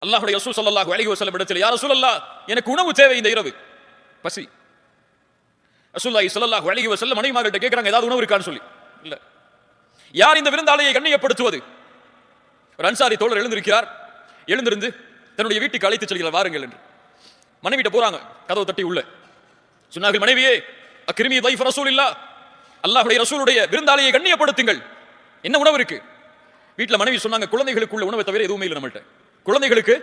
அல்லாஹ்வுடைய ரசூல் ஸல்லல்லாஹு அலைஹி வஸல்லம் இடத்தில் யா ரசூலல்லாஹ் எனக்கு உணவு தேவை இந்த இரவு பசி. ரசூலுல்லாஹி ஸல்லல்லாஹு அலைஹி வஸல்லம் மனைவிமார்கிட்ட கேக்குறாங்க ஏதாவது உணவு இருக்கான்னு சொல்லி. இல்ல. யார் இந்த விருந்தாளியை கண்ணியப்படுத்துவது? ஒரு அன்சாரி தோழர் எழுந்திருக்கிறார். எழுந்திருந்து தன்னுடைய வீட்டுக்கு அழைத்து செல்கிறார், வாருங்கள் என்று. மனைவிட்ட போறாங்க, கதவு தட்டி உள்ள சொன்னார்கள், மனைவியே அக்ரிமி தைஃப் ரசூலில்லாஹ், அல்லாஹ்வுடைய ரசூலுடைய விருந்தாளியை கண்ணியப்படுத்துங்கள், என்ன உணவு இருக்கு? வீட்டுல மனைவி சொன்னாங்க, குழந்தைகளுக்கு உள்ள உணவை தவிர எதுவுமே இல்லை நம்மள்ட்ட, குழந்தைகளுக்கு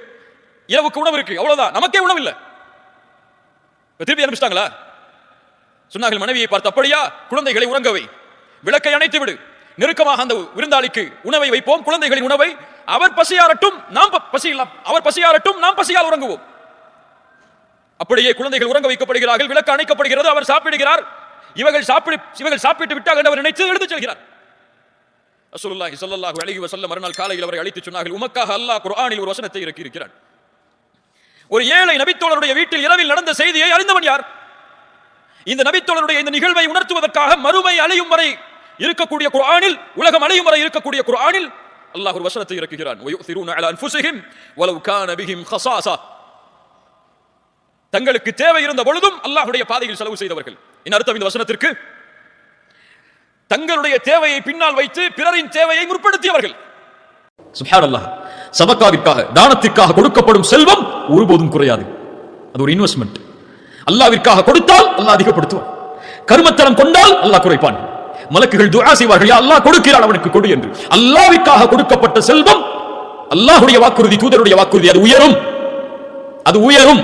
இரவுக்கு உணவு இருக்கு, அவ்வளவுதான், நமக்கே உணவு இல்லை. திருப்பி அனுப்பிச்சிட்டாங்களா? சொன்னார்கள் மனைவியை பார்த்து, அப்படியா, குழந்தைகளை உறங்கவை, விளக்கை அணைத்து விடு, நெருக்கமாக அந்த விருந்தாளிக்கு உணவை வைப்போம், குழந்தைகளின் உணவை, அவர் பசியாரட்டும் நாம் பசியில்லாம், அவர் பசியாரட்டும் நாம் பசியால் உறங்குவோம். அப்படியே குழந்தைகள் உறங்க வைக்கப்படுகிறார்கள், விளக்கு அணைக்கப்படுகிறது, அவர் சாப்பிடுகிறார், இவர்கள் சாப்பிட்டு விட்டார்கள் அவர் நினைத்து எழுந்து செல்கிறார். ரசூலுல்லாஹி ஸல்லல்லாஹு அலைஹி வஸல்லம் மறுநாள் காலையில் அவரை அழைத்து சொன்னார்கள், உமக்காக அல்லாஹ் குர்ஆனில் ஒரு வசனத்தை இறக்கி இருக்கிறான். ஒரு ஏழை நபித்தோழருடைய வீட்டில் இரவில் நடந்த செய்தியை அறிந்தவன் யார்? இந்த நபித்தோழருடைய இந்த நிகழ்வை உணர்த்துவதற்காக மறுமை அழியும் வரை இருக்கக்கூடிய குர்ஆனில், உலகம் அழியும் வரை இருக்கக்கூடிய குர்ஆனில் அல்லாஹ் ஒரு வசனத்தை இறக்குகிறான். வயுஸிரூன அலா அன்ஃபுஸிஹிம் வலவ் கான பிஹிம் கஸாஸா. தங்களுக்கு தேவை இருந்த பொழுதும் அல்லாஹ்வுடைய பாதையில் செலவு செய்தவர்கள். என்ன அர்த்தம் இந்த வசனத்திற்கு? தங்களுடைய தேவையை பின்னால் வைத்து பிறரின் தேவையை முற்படுத்தியவர்கள். சுப்ஹானல்லாஹ். சதகாவிற்காக, தானத்திற்காக கொடுக்கப்படும் செல்வம் ஒருபோதும் குறையாது. அது ஒரு இன்வெஸ்ட்மெண்ட். அல்லாஹ்விற்காக கொடுத்தால் அல்லாஹ் அதிகப்படுத்துவான், கருமத்தனம் கொண்டால் அல்லாஹ் குறைப்பான். மலக்குகள் துஆ செய்வார்கள், யா அல்லாஹ் கொடுக்கிறான் அவனுக்கு கொடு என்று. அல்லாஹ்விற்காக கொடுக்கப்பட்ட செல்வம், அல்லாஹ்வுடைய வாக்குறுதி, தூதருடைய வாக்குறுதி, அது உயரும், அது உயரும்.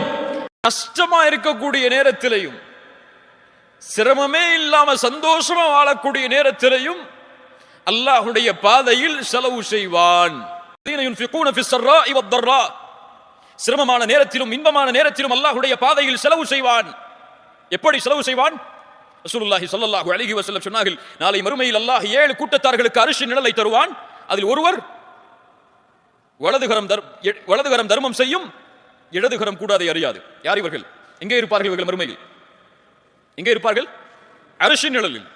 கஷ்டமா இருக்கக்கூடிய நேரத்திலையும், சிரமமே இல்லாம சந்தோஷமா வாழக்கூடிய நேரத்திலையும் அல்லாஹ்வுடைய பாதையில் செலவு செய்வான். சிரமமான நேரத்திலும் இன்பமான நேரத்திலும் அல்லாஹ்வுடைய பாதையில் செலவு செய்வான். எப்படி செலவு செய்வான்? ரசூலுல்லாஹி ஸல்லல்லாஹு அலைஹி வஸல்லம் சொன்னார்கள், நாளை மறுமையில் அல்லாஹ் 7 கூட்டத்தார்களுக்கு அரிசி நிழலை தருவான். அதில் ஒருவர் வலதுகரம் தர்மம் செய்யும், இடதுகரம் கூடாதை அறியாது. யார் இவர்கள்? எங்கே இருப்பார்கள் இவர்கள் மறுமையில்? எங்கே இருப்பார்கள்? அரிசி நிழலில்.